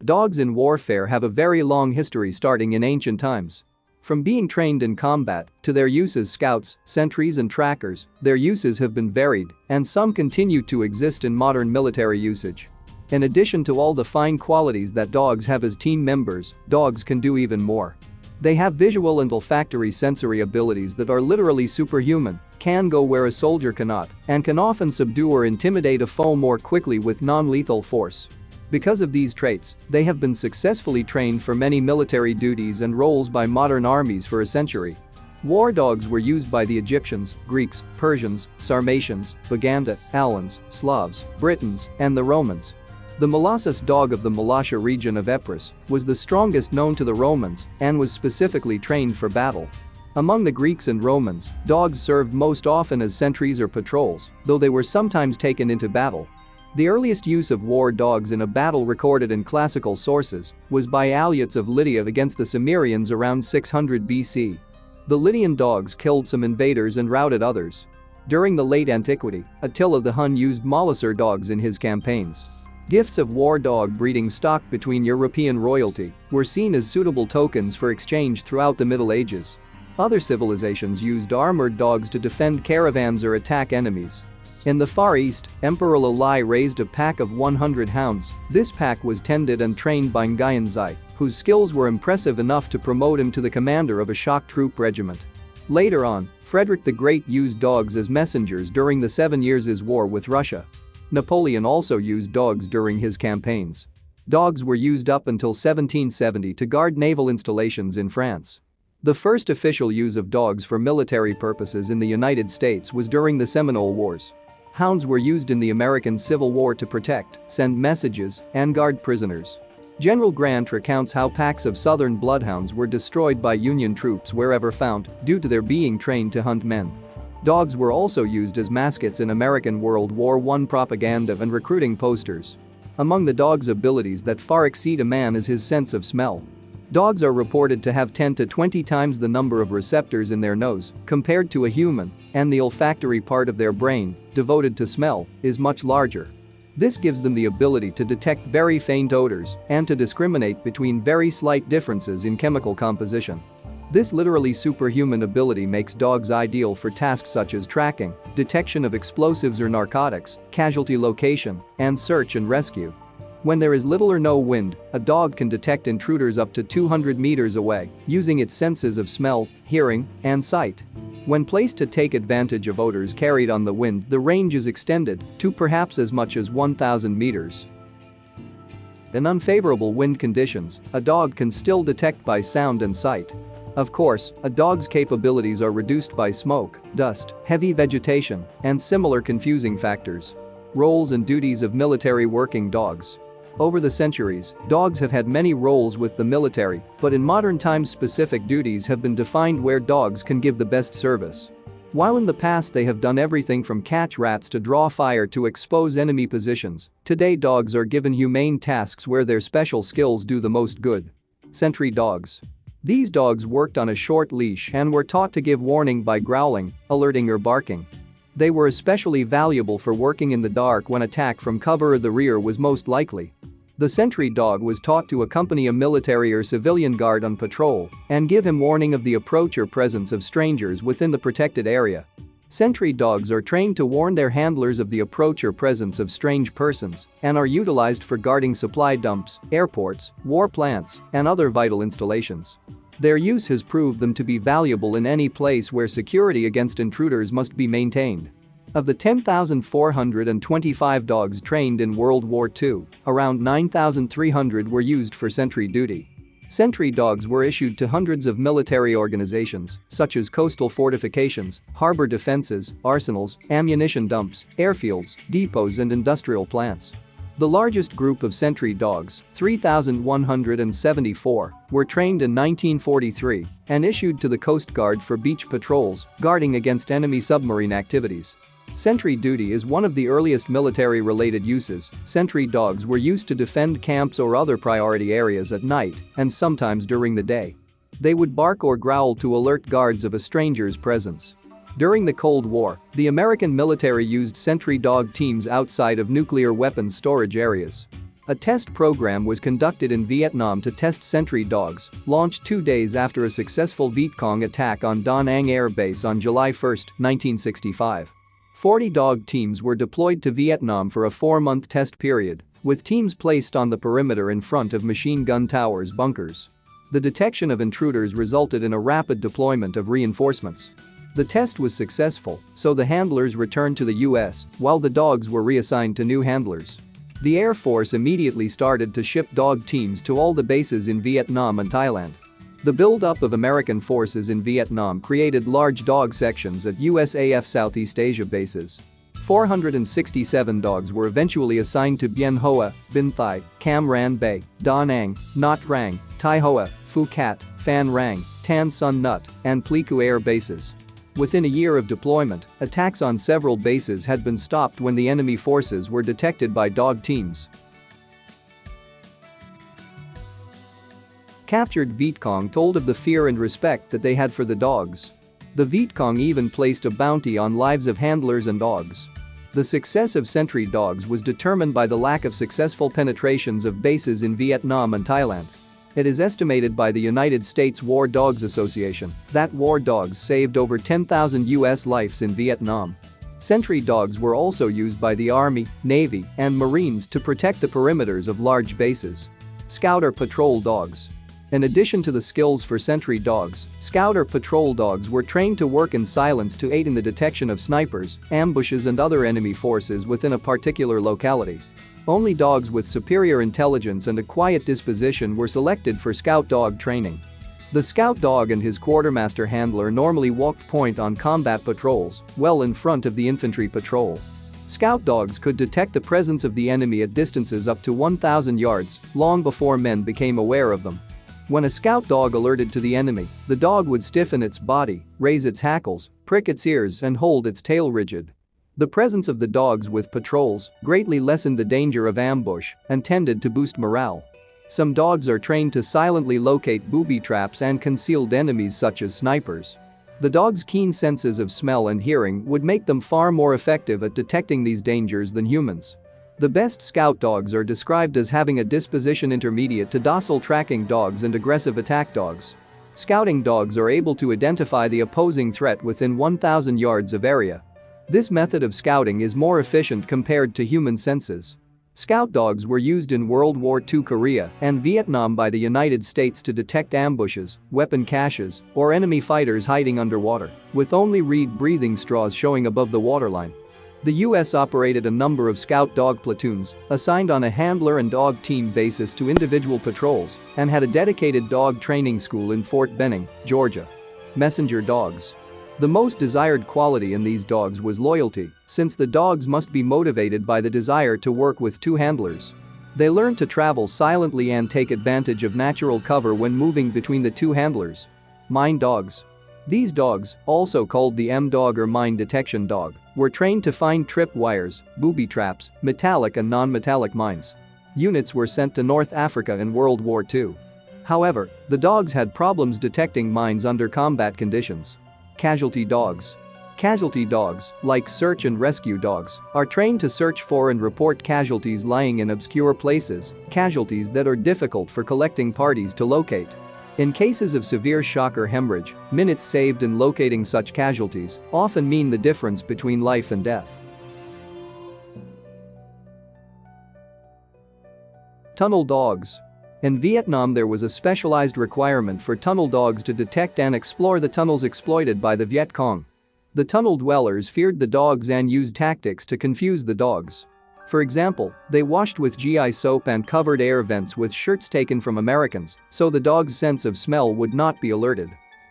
Dogs in warfare have a very long history starting in ancient times. From being trained in combat to their use as scouts, sentries and trackers, their uses have been varied, and some continue to exist in modern military usage. In addition to all the fine qualities that dogs have as team members, dogs can do even more. They have visual and olfactory sensory abilities that are literally superhuman, can go where a soldier cannot, and can often subdue or intimidate a foe more quickly with non-lethal force. Because of these traits, they have been successfully trained for many military duties and roles by modern armies for a century. War dogs were used by the Egyptians, Greeks, Persians, Sarmatians, Baganda, Alans, Slavs, Britons, and the Romans. The Molossus dog of the Molossia region of Epirus was the strongest known to the Romans and was specifically trained for battle. Among the Greeks and Romans, dogs served most often as sentries or patrols, though they were sometimes taken into battle. The earliest use of war dogs in a battle recorded in classical sources was by Aleuts of Lydia against the Cimmerians around 600 BC. The Lydian dogs killed some invaders and routed others. During the late antiquity, Attila the Hun used Molosser dogs in his campaigns. Gifts of war dog breeding stock between European royalty were seen as suitable tokens for exchange throughout the Middle Ages. Other civilizations used armored dogs to defend caravans or attack enemies. In the Far East, Emperor Lali raised a pack of 100 hounds. This pack was tended and trained by Nguyen Zai, whose skills were impressive enough to promote him to the commander of a shock troop regiment. Later on, Frederick the Great used dogs as messengers during the 7 Years' War with Russia. Napoleon also used dogs during his campaigns. Dogs were used up until 1770 to guard naval installations in France. The first official use of dogs for military purposes in the United States was during the Seminole Wars. Hounds were used in the American Civil War to protect, send messages, and guard prisoners. General Grant recounts how packs of Southern bloodhounds were destroyed by Union troops wherever found due to their being trained to hunt men. Dogs were also used as mascots in American World War I propaganda and recruiting posters. Among the dog's abilities that far exceed a man is his sense of smell. Dogs are reported to have 10 to 20 times the number of receptors in their nose compared to a human, and the olfactory part of their brain, devoted to smell, is much larger. This gives them the ability to detect very faint odors and to discriminate between very slight differences in chemical composition. This literally superhuman ability makes dogs ideal for tasks such as tracking, detection of explosives or narcotics, casualty location, and search and rescue. When there is little or no wind, a dog can detect intruders up to 200 meters away, using its senses of smell, hearing, and sight. When placed to take advantage of odors carried on the wind, the range is extended to perhaps as much as 1,000 meters. In unfavorable wind conditions, a dog can still detect by sound and sight. Of course, a dog's capabilities are reduced by smoke, dust, heavy vegetation, and similar confusing factors. Roles and duties of military working dogs. Over the centuries, dogs have had many roles with the military, but in modern times specific duties have been defined where dogs can give the best service. While in the past they have done everything from catch rats to draw fire to expose enemy positions, today dogs are given humane tasks where their special skills do the most good. Sentry dogs. These dogs worked on a short leash and were taught to give warning by growling, alerting or barking. They were especially valuable for working in the dark when attack from cover or the rear was most likely. The sentry dog was taught to accompany a military or civilian guard on patrol and give him warning of the approach or presence of strangers within the protected area. Sentry dogs are trained to warn their handlers of the approach or presence of strange persons and are utilized for guarding supply dumps, airports, war plants, and other vital installations. Their use has proved them to be valuable in any place where security against intruders must be maintained. Of the 10,425 dogs trained in World War II, around 9,300 were used for sentry duty. Sentry dogs were issued to hundreds of military organizations, such as coastal fortifications, harbor defenses, arsenals, ammunition dumps, airfields, depots and industrial plants. The largest group of sentry dogs, 3,174, were trained in 1943 and issued to the Coast Guard for beach patrols, guarding against enemy submarine activities. Sentry duty is one of the earliest military-related uses. Sentry dogs were used to defend camps or other priority areas at night and sometimes during the day. They would bark or growl to alert guards of a stranger's presence. During the Cold War, the American military used sentry dog teams outside of nuclear weapons storage areas. A test program was conducted in Vietnam to test sentry dogs, launched 2 days after a successful Viet Cong attack on Da Nang Air Base on July 1, 1965. 40 dog teams were deployed to Vietnam for a 4-month test period, with teams placed on the perimeter in front of machine gun towers' bunkers. The detection of intruders resulted in a rapid deployment of reinforcements. The test was successful, so the handlers returned to the US, while the dogs were reassigned to new handlers. The Air Force immediately started to ship dog teams to all the bases in Vietnam and Thailand. The buildup of American forces in Vietnam created large dog sections at USAF Southeast Asia bases. 467 dogs were eventually assigned to Bien Hoa, Binh Thai, Cam Ranh Bay, Da Nang, Nha Trang, Tai Hoa, Phu Cat, Phan Rang, Tan Son Nut, and Pleiku Air bases. Within a year of deployment, attacks on several bases had been stopped when the enemy forces were detected by dog teams. Captured Viet Cong told of the fear and respect that they had for the dogs. The Viet Cong even placed a bounty on lives of handlers and dogs. The success of sentry dogs was determined by the lack of successful penetrations of bases in Vietnam and Thailand. It is estimated by the United States War Dogs Association that war dogs saved over 10,000 U.S. lives in Vietnam. Sentry dogs were also used by the Army, Navy, and Marines to protect the perimeters of large bases. Scout or patrol dogs. In addition to the skills for sentry dogs, scout or patrol dogs were trained to work in silence to aid in the detection of snipers, ambushes, and other enemy forces within a particular locality. Only dogs with superior intelligence and a quiet disposition were selected for scout dog training. The scout dog and his quartermaster handler normally walked point on combat patrols, well in front of the infantry patrol. Scout dogs could detect the presence of the enemy at distances up to 1,000 yards, long before men became aware of them. When a scout dog alerted to the enemy, the dog would stiffen its body, raise its hackles, prick its ears, and hold its tail rigid. The presence of the dogs with patrols greatly lessened the danger of ambush and tended to boost morale. Some dogs are trained to silently locate booby traps and concealed enemies such as snipers. The dog's keen senses of smell and hearing would make them far more effective at detecting these dangers than humans. The best scout dogs are described as having a disposition intermediate to docile tracking dogs and aggressive attack dogs. Scouting dogs are able to identify the opposing threat within 1,000 yards of area. This method of scouting is more efficient compared to human senses. Scout dogs were used in World War II Korea and Vietnam by the United States to detect ambushes, weapon caches, or enemy fighters hiding underwater, with only reed breathing straws showing above the waterline. The US operated a number of scout dog platoons, assigned on a handler and dog team basis to individual patrols, and had a dedicated dog training school in Fort Benning, Georgia. Messenger dogs. The most desired quality in these dogs was loyalty, since the dogs must be motivated by the desire to work with two handlers. They learn to travel silently and take advantage of natural cover when moving between the two handlers. Mine dogs. These dogs, also called the M-dog or mine detection dog, were trained to find trip wires, booby traps, metallic and non-metallic mines. Units were sent to North Africa in World War II. However, the dogs had problems detecting mines under combat conditions. Casualty dogs. Casualty dogs, like search and rescue dogs, are trained to search for and report casualties lying in obscure places, casualties that are difficult for collecting parties to locate. In cases of severe shock or hemorrhage, minutes saved in locating such casualties often mean the difference between life and death. Tunnel dogs. In Vietnam, there was a specialized requirement for tunnel dogs to detect and explore the tunnels exploited by the Viet Cong. The tunnel dwellers feared the dogs and used tactics to confuse the dogs. For example, they washed with GI soap and covered air vents with shirts taken from Americans, so the dog's sense of smell would not be alerted.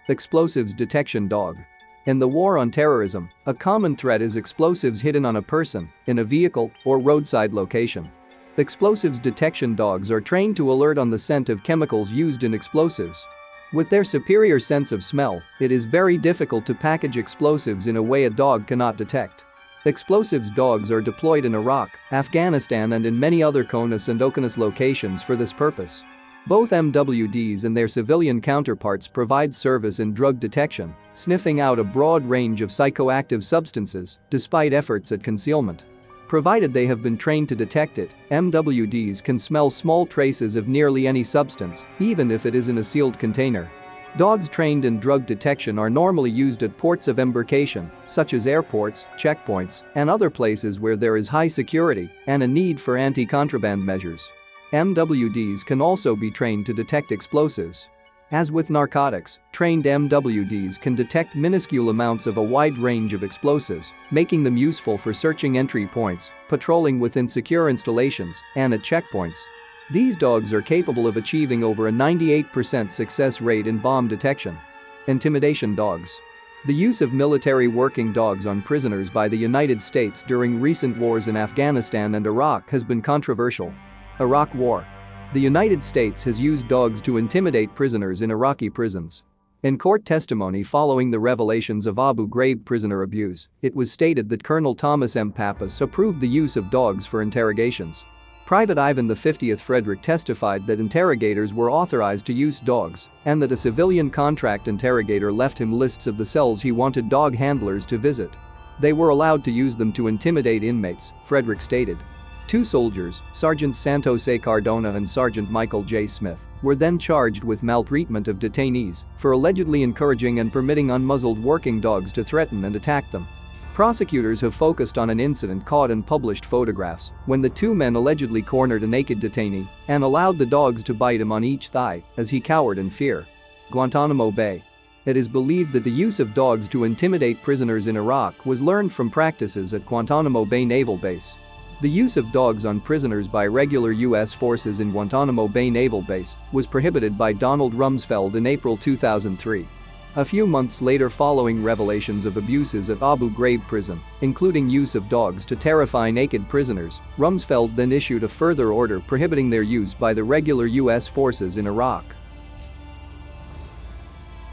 Explosives detection dog. In the war on terrorism, a common threat is explosives hidden on a person, in a vehicle, or roadside location. Explosives detection dogs are trained to alert on the scent of chemicals used in explosives. With their superior sense of smell, it is very difficult to package explosives in a way a dog cannot detect. Explosives dogs are deployed in Iraq, Afghanistan, and in many other CONUS and OCONUS locations for this purpose. Both MWDs and their civilian counterparts provide service in drug detection, sniffing out a broad range of psychoactive substances, despite efforts at concealment. Provided they have been trained to detect it, MWDs can smell small traces of nearly any substance, even if it is in a sealed container. Dogs trained in drug detection are normally used at ports of embarkation, such as airports, checkpoints, and other places where there is high security and a need for anti-contraband measures. MWDs can also be trained to detect explosives. As with narcotics, trained MWDs can detect minuscule amounts of a wide range of explosives, making them useful for searching entry points, patrolling within secure installations, and at checkpoints. These dogs are capable of achieving over a 98% success rate in bomb detection. Intimidation dogs. The use of military working dogs on prisoners by the United States during recent wars in Afghanistan and Iraq has been controversial. Iraq War. The United States has used dogs to intimidate prisoners in Iraqi prisons. In court testimony following the revelations of Abu Ghraib prisoner abuse, it was stated that Colonel Thomas M. Pappas approved the use of dogs for interrogations. Private Ivan V. Frederick testified that interrogators were authorized to use dogs and that a civilian contract interrogator left him lists of the cells he wanted dog handlers to visit. They were allowed to use them to intimidate inmates, Frederick stated. Two soldiers, Sergeant Santos A. Cardona and Sergeant Michael J. Smith, were then charged with maltreatment of detainees for allegedly encouraging and permitting unmuzzled working dogs to threaten and attack them. Prosecutors have focused on an incident caught in published photographs when the two men allegedly cornered a naked detainee and allowed the dogs to bite him on each thigh as he cowered in fear. Guantanamo Bay. It is believed that the use of dogs to intimidate prisoners in Iraq was learned from practices at Guantanamo Bay Naval Base. The use of dogs on prisoners by regular U.S. forces in Guantanamo Bay Naval Base was prohibited by Donald Rumsfeld in April 2003. A few months later, following revelations of abuses at Abu Ghraib prison, including use of dogs to terrify naked prisoners, Rumsfeld then issued a further order prohibiting their use by the regular U.S. forces in Iraq.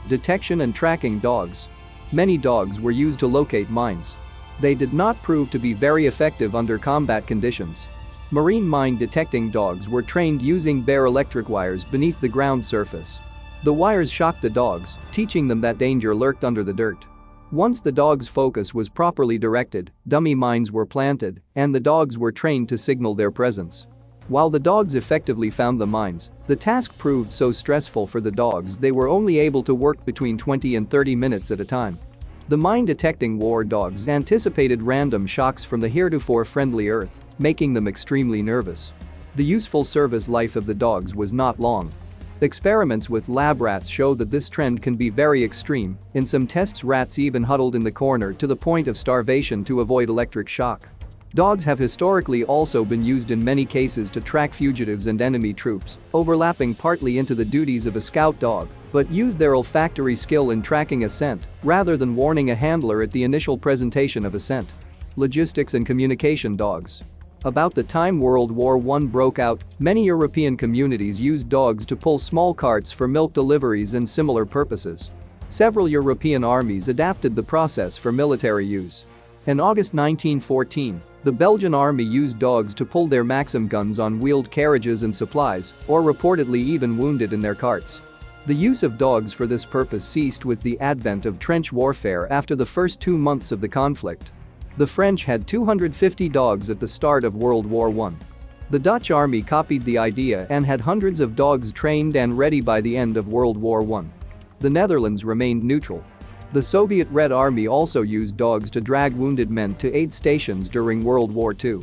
Detection and tracking dogs. Many dogs were used to locate mines. They did not prove to be very effective under combat conditions. Marine mine detecting dogs were trained using bare electric wires beneath the ground surface. The wires shocked the dogs, teaching them that danger lurked under the dirt. Once the dogs' focus was properly directed, dummy mines were planted, and the dogs were trained to signal their presence. While the dogs effectively found the mines, the task proved so stressful for the dogs they were only able to work between 20 and 30 minutes at a time. The mine-detecting war dogs anticipated random shocks from the heretofore friendly earth, making them extremely nervous. The useful service life of the dogs was not long. Experiments with lab rats show that this trend can be very extreme. In some tests, rats even huddled in the corner to the point of starvation to avoid electric shock. Dogs have historically also been used in many cases to track fugitives and enemy troops, overlapping partly into the duties of a scout dog, but use their olfactory skill in tracking a scent rather than warning a handler at the initial presentation of a scent. Logistics and communication dogs. About the time World War I broke out, many European communities used dogs to pull small carts for milk deliveries and similar purposes. Several European armies adapted the process for military use. In August 1914, the Belgian army used dogs to pull their Maxim guns on wheeled carriages and supplies, or reportedly even wounded in their carts. The use of dogs for this purpose ceased with the advent of trench warfare after the first 2 months of the conflict. The French had 250 dogs at the start of World War I. The Dutch army copied the idea and had hundreds of dogs trained and ready by the end of World War I. The Netherlands remained neutral. The Soviet Red Army also used dogs to drag wounded men to aid stations during World War II.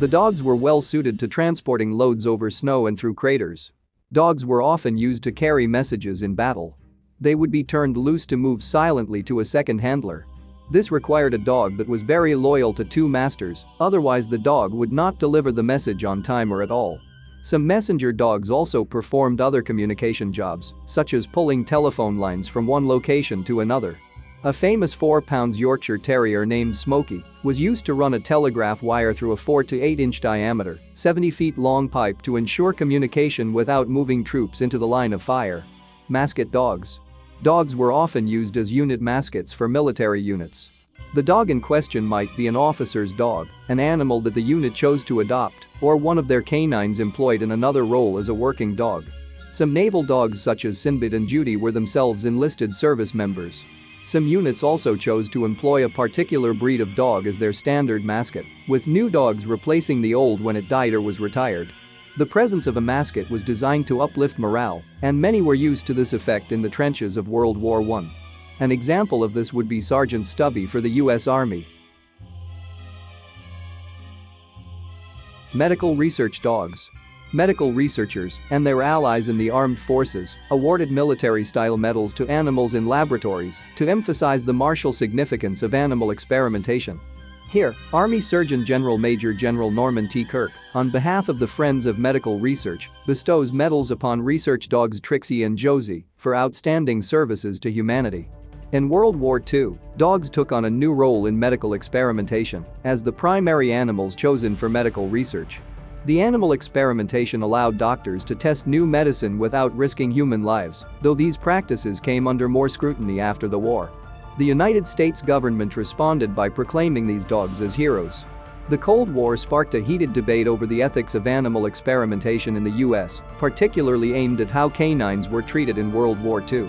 The dogs were well suited to transporting loads over snow and through craters. Dogs were often used to carry messages in battle. They would be turned loose to move silently to a second handler. This required a dog that was very loyal to two masters, otherwise the dog would not deliver the message on time or at all. Some messenger dogs also performed other communication jobs, such as pulling telephone lines from one location to another. A famous 4-pound Yorkshire Terrier named Smokey was used to run a telegraph wire through a 4 to 8-inch diameter, 70 feet long pipe to ensure communication without moving troops into the line of fire. Mascot dogs. Dogs were often used as unit mascots for military units. The dog in question might be an officer's dog, an animal that the unit chose to adopt, or one of their canines employed in another role as a working dog. Some naval dogs such as Sinbad and Judy were themselves enlisted service members. Some units also chose to employ a particular breed of dog as their standard mascot, with new dogs replacing the old when it died or was retired. The presence of a mascot was designed to uplift morale, and many were used to this effect in the trenches of World War I. An example of this would be Sergeant Stubby for the U.S. Army. Medical research dogs. Medical researchers and their allies in the armed forces awarded military-style medals to animals in laboratories to emphasize the martial significance of animal experimentation. Here, Army Surgeon General Major General Norman T. Kirk, on behalf of the Friends of Medical Research, bestows medals upon research dogs Trixie and Josie for outstanding services to humanity. In World War II, dogs took on a new role in medical experimentation as the primary animals chosen for medical research. The animal experimentation allowed doctors to test new medicine without risking human lives, though these practices came under more scrutiny after the war. The United States government responded by proclaiming these dogs as heroes. The Cold War sparked a heated debate over the ethics of animal experimentation in the US, particularly aimed at how canines were treated in World War II.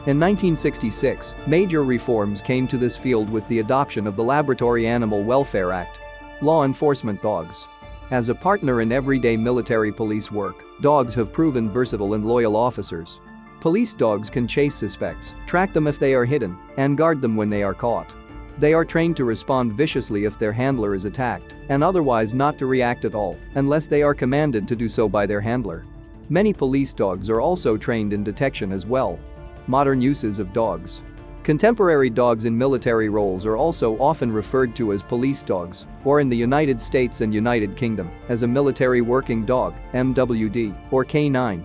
In 1966, major reforms came to this field with the adoption of the Laboratory Animal Welfare Act. Law enforcement dogs. As a partner in everyday military police work, dogs have proven versatile and loyal officers. Police dogs can chase suspects, track them if they are hidden, and guard them when they are caught. They are trained to respond viciously if their handler is attacked, and otherwise not to react at all unless they are commanded to do so by their handler. Many police dogs are also trained in detection as well. Modern uses of dogs. Contemporary dogs in military roles are also often referred to as police dogs, or in the United States and United Kingdom, as a military working dog, MWD, or K9.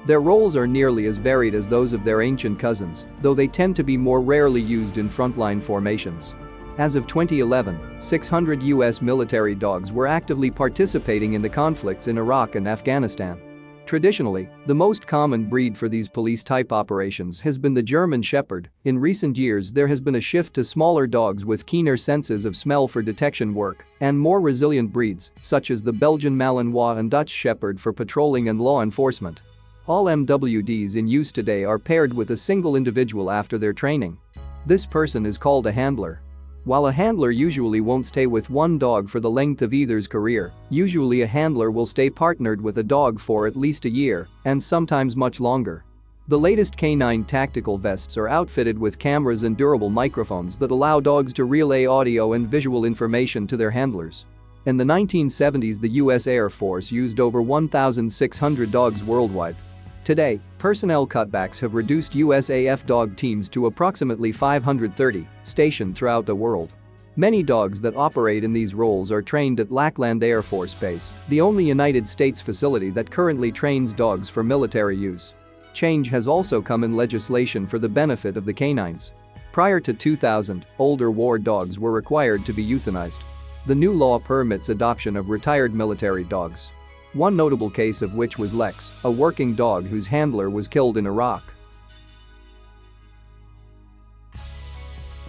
Their roles are nearly as varied as those of their ancient cousins, though they tend to be more rarely used in frontline formations. As of 2011, 600 U.S. military dogs were actively participating in the conflicts in Iraq and Afghanistan. Traditionally, the most common breed for these police-type operations has been the German Shepherd. In recent years there has been a shift to smaller dogs with keener senses of smell for detection work, and more resilient breeds, such as the Belgian Malinois and Dutch Shepherd for patrolling and law enforcement. All MWDs in use today are paired with a single individual after their training. This person is called a handler. While a handler usually won't stay with one dog for the length of either's career, usually a handler will stay partnered with a dog for at least a year, and sometimes much longer. The latest canine tactical vests are outfitted with cameras and durable microphones that allow dogs to relay audio and visual information to their handlers. In the 1970s, the U.S. Air Force used over 1,600 dogs worldwide. Today, personnel cutbacks have reduced USAF dog teams to approximately 530, stationed throughout the world. Many dogs that operate in these roles are trained at Lackland Air Force Base, the only United States facility that currently trains dogs for military use. Change has also come in legislation for the benefit of the canines. Prior to 2000, older war dogs were required to be euthanized. The new law permits adoption of retired military dogs. One notable case of which was Lex, a working dog whose handler was killed in Iraq.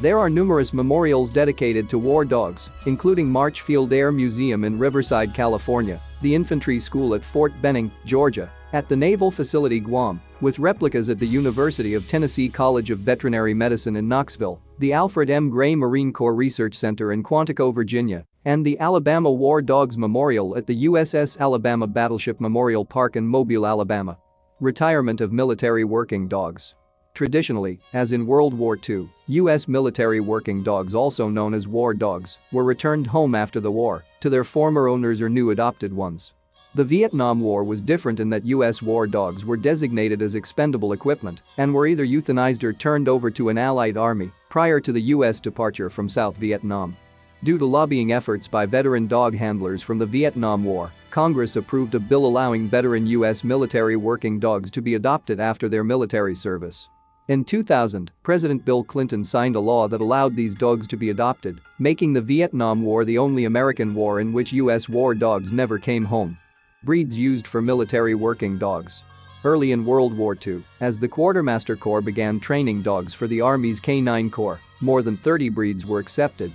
There are numerous memorials dedicated to war dogs, including Marchfield Air Museum in Riverside, California, the Infantry School at Fort Benning, Georgia, at the Naval Facility Guam, with replicas at the University of Tennessee College of Veterinary Medicine in Knoxville, the Alfred M. Gray Marine Corps Research Center in Quantico, Virginia, and the Alabama War Dogs Memorial at the USS Alabama Battleship Memorial Park in Mobile, Alabama. Retirement of military working dogs. Traditionally, as in World War II, U.S. military working dogs, also known as war dogs, were returned home after the war to their former owners or new adopted ones. The Vietnam War was different in that U.S. war dogs were designated as expendable equipment and were either euthanized or turned over to an Allied army prior to the U.S. departure from South Vietnam. Due to lobbying efforts by veteran dog handlers from the Vietnam War, Congress approved a bill allowing veteran U.S. military working dogs to be adopted after their military service. In 2000, President Bill Clinton signed a law that allowed these dogs to be adopted, making the Vietnam War the only American war in which U.S. war dogs never came home. Breeds used for military working dogs. Early in World War II, as the Quartermaster Corps began training dogs for the Army's K-9 Corps, more than 30 breeds were accepted.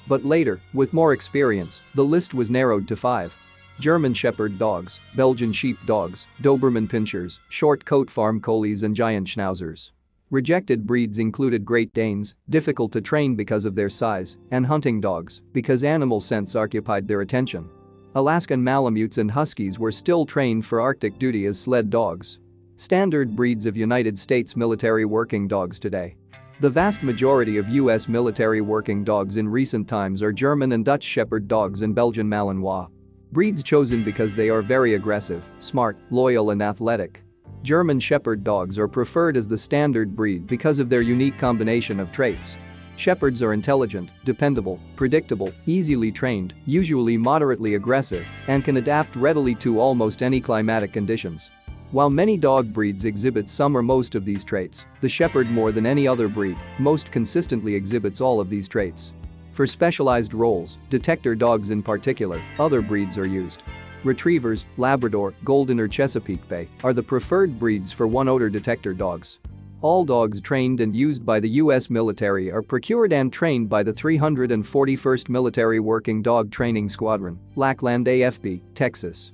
But later, with more experience, the list was narrowed to 5. German Shepherd dogs, Belgian Sheep dogs, Doberman Pinschers, Short Coat Farm Collies and Giant Schnauzers. Rejected breeds included Great Danes, difficult to train because of their size, and hunting dogs, because animal scents occupied their attention. Alaskan Malamutes and Huskies were still trained for Arctic duty as sled dogs. Standard breeds of United States military working dogs today. The vast majority of U.S. military working dogs in recent times are German and Dutch Shepherd dogs and Belgian Malinois. Breeds chosen because they are very aggressive, smart, loyal and athletic. German Shepherd dogs are preferred as the standard breed because of their unique combination of traits. Shepherds are intelligent, dependable, predictable, easily trained, usually moderately aggressive, and can adapt readily to almost any climatic conditions. While many dog breeds exhibit some or most of these traits, the Shepherd more than any other breed most consistently exhibits all of these traits. For specialized roles, detector dogs in particular, other breeds are used. Retrievers, Labrador, Golden or Chesapeake Bay are the preferred breeds for one-odor detector dogs. All dogs trained and used by the U.S. military are procured and trained by the 341st Military Working Dog Training Squadron, Lackland AFB, Texas.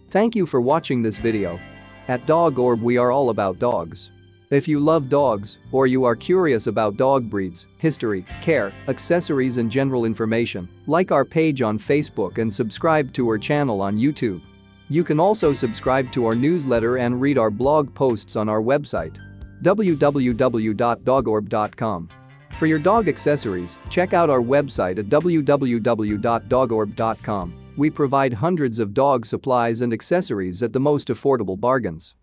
Thank you for watching this video. At Dog Orb we are all about dogs. If you love dogs, or you are curious about dog breeds, history, care, accessories and general information, like our page on Facebook and subscribe to our channel on YouTube. You can also subscribe to our newsletter and read our blog posts on our website, www.dogorb.com. For your dog accessories, check out our website at www.dogorb.com. We provide hundreds of dog supplies and accessories at the most affordable bargains.